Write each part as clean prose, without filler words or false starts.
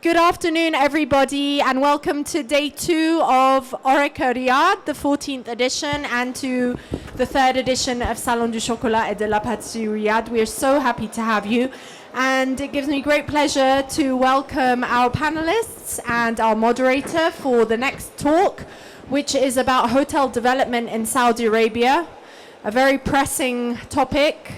Good afternoon, everybody, and welcome to day 2 of Oreca Riyadh, the 14th edition, and to the 3rd edition of Salon du Chocolat et de la Pâtisserie Riyadh. We are so happy to have you, and it gives me great pleasure to welcome our panelists and our moderator for the next talk, which is about hotel development in Saudi Arabia, a very pressing topic.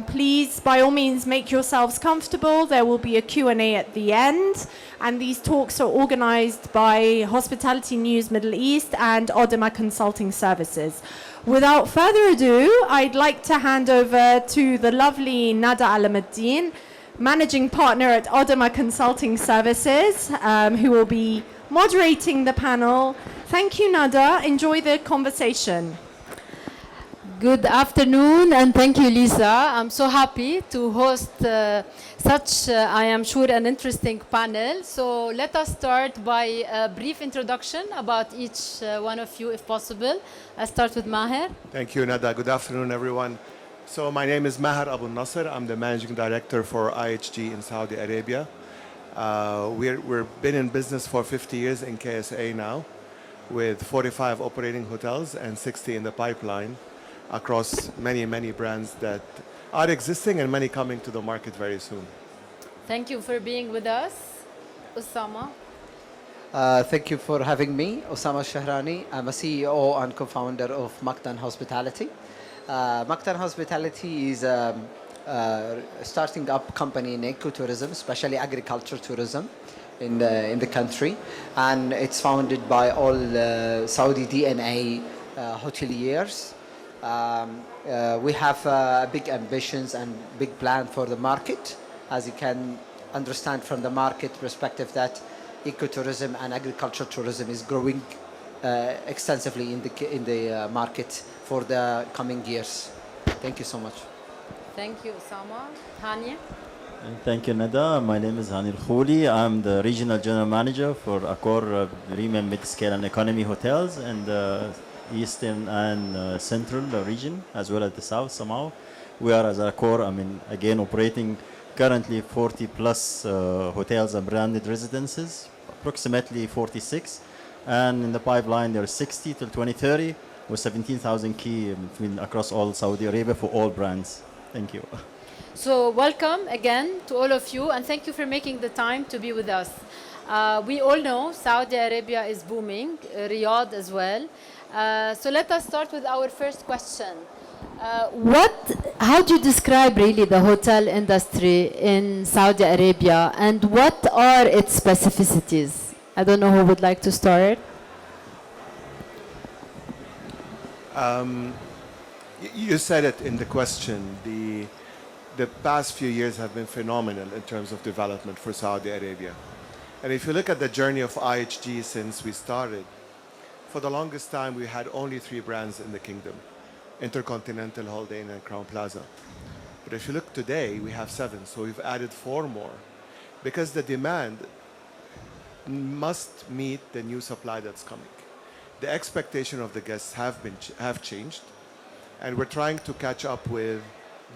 Please, by all means, make yourselves comfortable. There will be a Q&A at the end. And these talks are organized by Hospitality News Middle East and Odema Consulting Services. Without further ado, I'd like to hand over to the lovely Nada Alamuddin, Managing Partner at Odema Consulting Services, who will be moderating the panel. Thank you, Nada. Enjoy the conversation. Good afternoon, and thank you, Lisa. I'm so happy to host such, I am sure, an interesting panel. So let us start by a brief introduction about each one of you, if possible. I'll start with Maher. Thank you, Nada. Good afternoon, everyone. So my name is Maher Abu Nasser. I'm the Managing Director for IHG in Saudi Arabia. We've been in business for 50 years in KSA now, with 45 operating hotels and 60 in the pipeline, across many brands that are existing and many coming to the market very soon. Thank you for being with us. Osama. Thank you for having me. Osama Shahrani. I'm a CEO and co-founder of Maktan Hospitality. Maktan Hospitality is a starting up company in ecotourism, especially agriculture tourism in the country. And it's founded by all Saudi DNA hoteliers. We have big ambitions and big plan for the market, as you can understand from the market perspective that ecotourism and agriculture tourism is growing extensively in the market for the coming years. Thank you so much. Thank you, Osama. Hania. Thank you, Nada. My name is Hani Al-Khouli. I'm the Regional General Manager for Accor Premium Mid-Scale and Economy Hotels and Eastern and Central region, as well as the South somehow. We are, as Accor, again, operating currently 40 plus hotels and branded residences, approximately 46. And in the pipeline, there are 60 till 2030, with 17,000 key across all Saudi Arabia for all brands. Thank you. So welcome again to all of you, and thank you for making the time to be with us. We all know Saudi Arabia is booming, Riyadh as well. So let us start with our first question. How do you describe really the hotel industry in Saudi Arabia, and what are its specificities? I don't know who would like to start. You said it in the question. The past few years have been phenomenal in terms of development for Saudi Arabia. And if you look at the journey of IHG since we started, for the longest time, we had only 3 brands in the kingdom: Intercontinental, Holiday Inn, and Crown Plaza. But if you look today, we have 7, so we've added 4 more, because the demand must meet the new supply that's coming. The expectation of the guests have changed, and we're trying to catch up with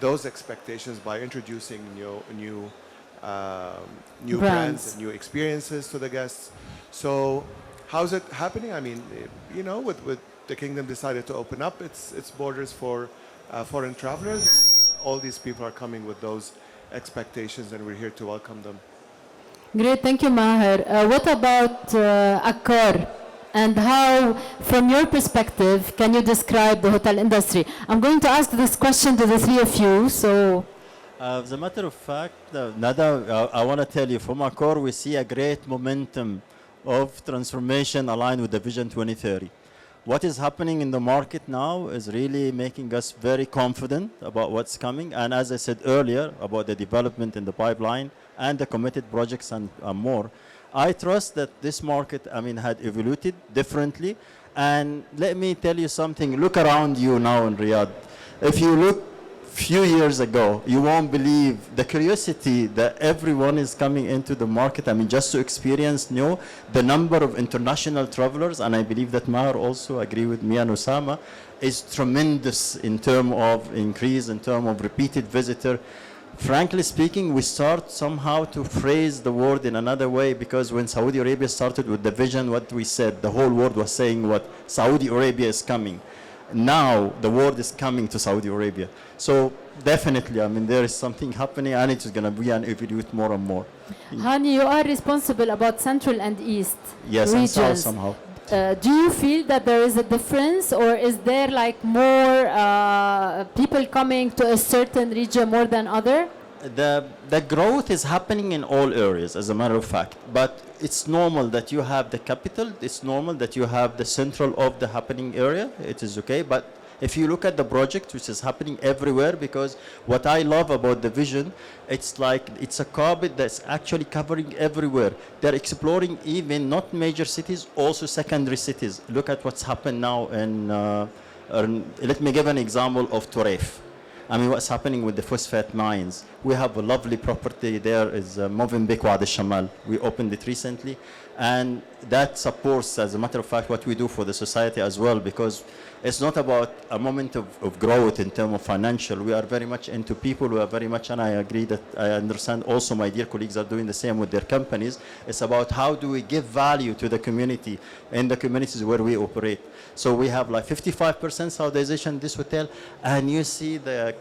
those expectations by introducing new brands and new experiences to the guests. So how's it happening? With the kingdom decided to open up its borders for foreign travelers. All these people are coming with those expectations, and we're here to welcome them. Great, thank you, Maher. What about Accor? And how, from your perspective, can you describe the hotel industry? I'm going to ask this question to the 3 of you, so... As a matter of fact, Nada, I want to tell you, from Accor, we see a great momentum of transformation aligned with the Vision 2030. What is happening in the market now is really making us very confident about what's coming. And as I said earlier, about the development in the pipeline and the committed projects and more, I trust that this market, had evolved differently. And let me tell you something, look around you now in Riyadh. If you look few years ago, you won't believe the curiosity that everyone is coming into the market. Just to experience the number of international travelers, and I believe that Maher also agree with me and Osama, is tremendous in terms of increase, in terms of repeated visitor. frankly speaking, we start somehow to phrase the word in another way, because when Saudi Arabia started with the vision, what we said, the whole world was saying what Saudi Arabia is coming. Now the world is coming to Saudi Arabia. So definitely, I mean, there is something happening, and it's going to be an evolve more and more. Hani, you are responsible about Central and East Yes, and South regions. somehow. Do you feel that there is a difference, or is there like more people coming to a certain region more than other? The growth is happening in all areas, as a matter of fact. But it's normal that you have the capital. It's normal that you have the central of the happening area. It is okay. But if you look at the project, which is happening everywhere, because what I love about the vision, it's like it's a carpet that's actually covering everywhere. They're exploring even not major cities, also secondary cities. Look at what's happened now in, let me give an example of Toref. I mean, what's happening with the phosphate mines. We have a lovely property there, is Movenpick Wadi Shamal. We opened it recently, and that supports, as a matter of fact, what we do for the society as well, because it's not about a moment of growth in terms of financial. We are very much into people. We are very much, and I agree that I understand also my dear colleagues are doing the same with their companies. It's about how do we give value to the community in the communities where we operate. So we have like 55% Saudization in this hotel, and you see the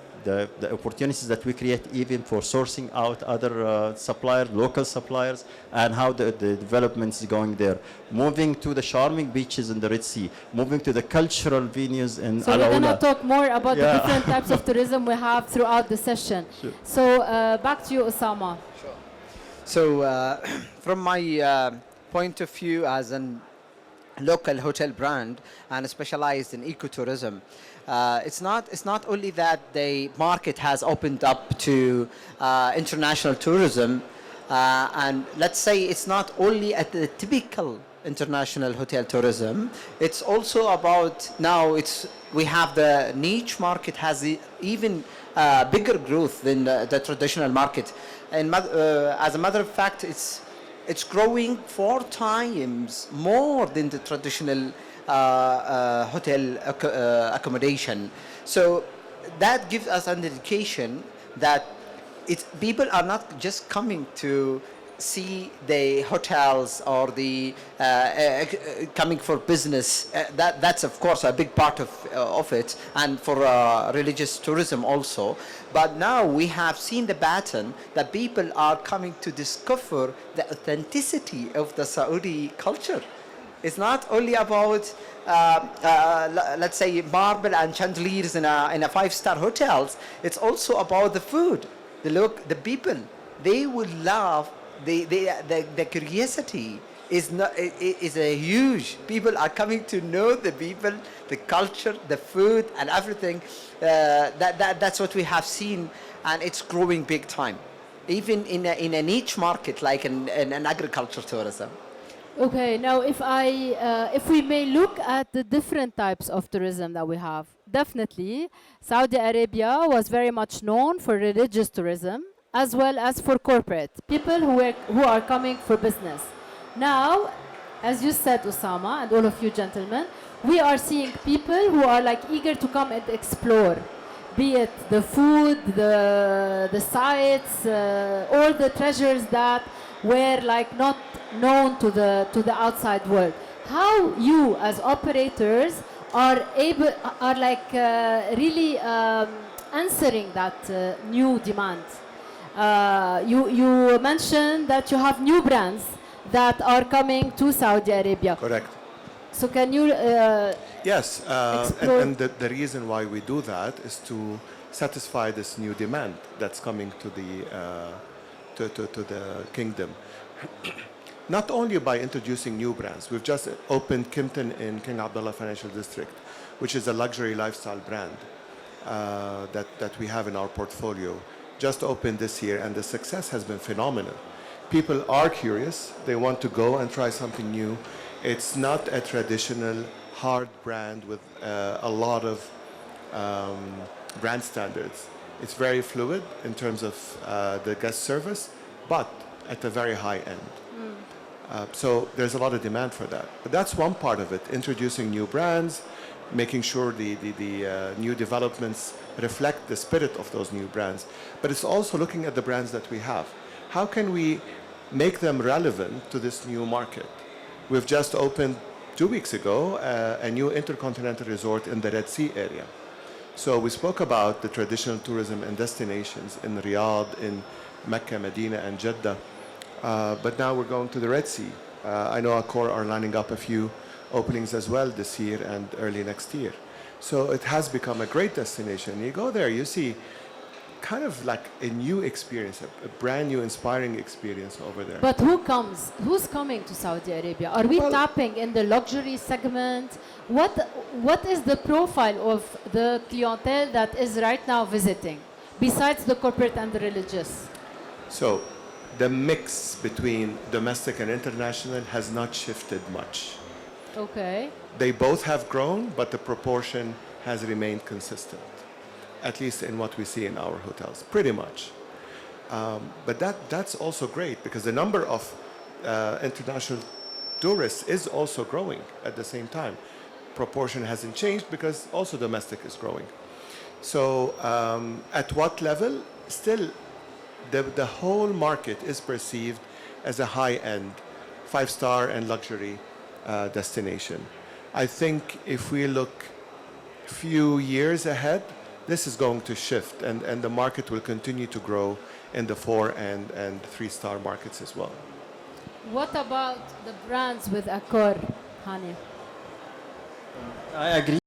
opportunities that we create even for sourcing out other suppliers, local suppliers, and how the development is going there. Moving to the charming beaches in the Red Sea, moving to the cultural venues in So we're going to Alaula. talk more about the Yeah. different types of tourism we have throughout the session. Sure. So back to you, Osama. So, from my point of view as a local hotel brand and specialized in ecotourism, it's not only that the market has opened up to international tourism, and let's say it's not only at the typical international hotel tourism. It's also about now. We have the niche market has even bigger growth than the traditional market, and as a matter of fact, it's growing 4 times more than the traditional hotel accommodation. So that gives us an indication that people are not just coming to see the hotels or the coming for business. That's of course a big part of it, and for religious tourism also. But now we have seen the pattern that people are coming to discover the authenticity of the Saudi culture. It's not only about let's say marble and chandeliers in a 5-star hotels. It's also about the food, the people. They will love the curiosity is a huge. People are coming to know the people, the culture, the food, and everything. That's what we have seen, and it's growing big time, even in a niche market like in an agriculture tourism. Okay, now if we may look at the different types of tourism that we have, definitely Saudi Arabia was very much known for religious tourism as well as for corporate people who are coming for business. Now, as you said, Osama, and all of you gentlemen, we are seeing people who are like eager to come and explore, be it the food, the sites, all the treasures that were like not known to the outside world. How you as operators are really answering that new demand? You mentioned that you have new brands that are coming to Saudi Arabia. Correct. So can you Yes, explore- and the reason why we do that is to satisfy this new demand that's coming to the kingdom. Not only by introducing new brands. We've just opened Kimpton in King Abdullah Financial District, which is a luxury lifestyle brand that we have in our portfolio. Just opened this year, and the success has been phenomenal. People are curious. They want to go and try something new. It's not a traditional hard brand with a lot of brand standards. It's very fluid in terms of the guest service, but at a very high end. So there's a lot of demand for that. But that's one part of it, introducing new brands, making sure the new developments reflect the spirit of those new brands. But it's also looking at the brands that we have. How can we make them relevant to this new market? We've just opened 2 weeks ago a new intercontinental resort in the Red Sea area. So we spoke about the traditional tourism and destinations in Riyadh, in Mecca, Medina, and Jeddah. But now we're going to the Red Sea. I know Accor are lining up a few openings as well this year and early next year. So it has become a great destination. You go there, you see kind of like a new experience, a brand new inspiring experience over there. But who comes? Who's coming to Saudi Arabia? Are we Well- tapping in the luxury segment? What is the profile of the clientele that is right now visiting, besides the corporate and the religious? So the mix between domestic and international has not shifted much. Okay. They both have grown, but the proportion has remained consistent, at least in what we see in our hotels, pretty much. But that's also great because the number of international tourists is also growing at the same time. Proportion hasn't changed because also domestic is growing. So at what level? Still, the whole market is perceived as a high-end, five-star and luxury destination. I think if we look few years ahead, this is going to shift and the market will continue to grow in the 4 and 3-star markets as well. What about the brands with Accor, Hani? I agree.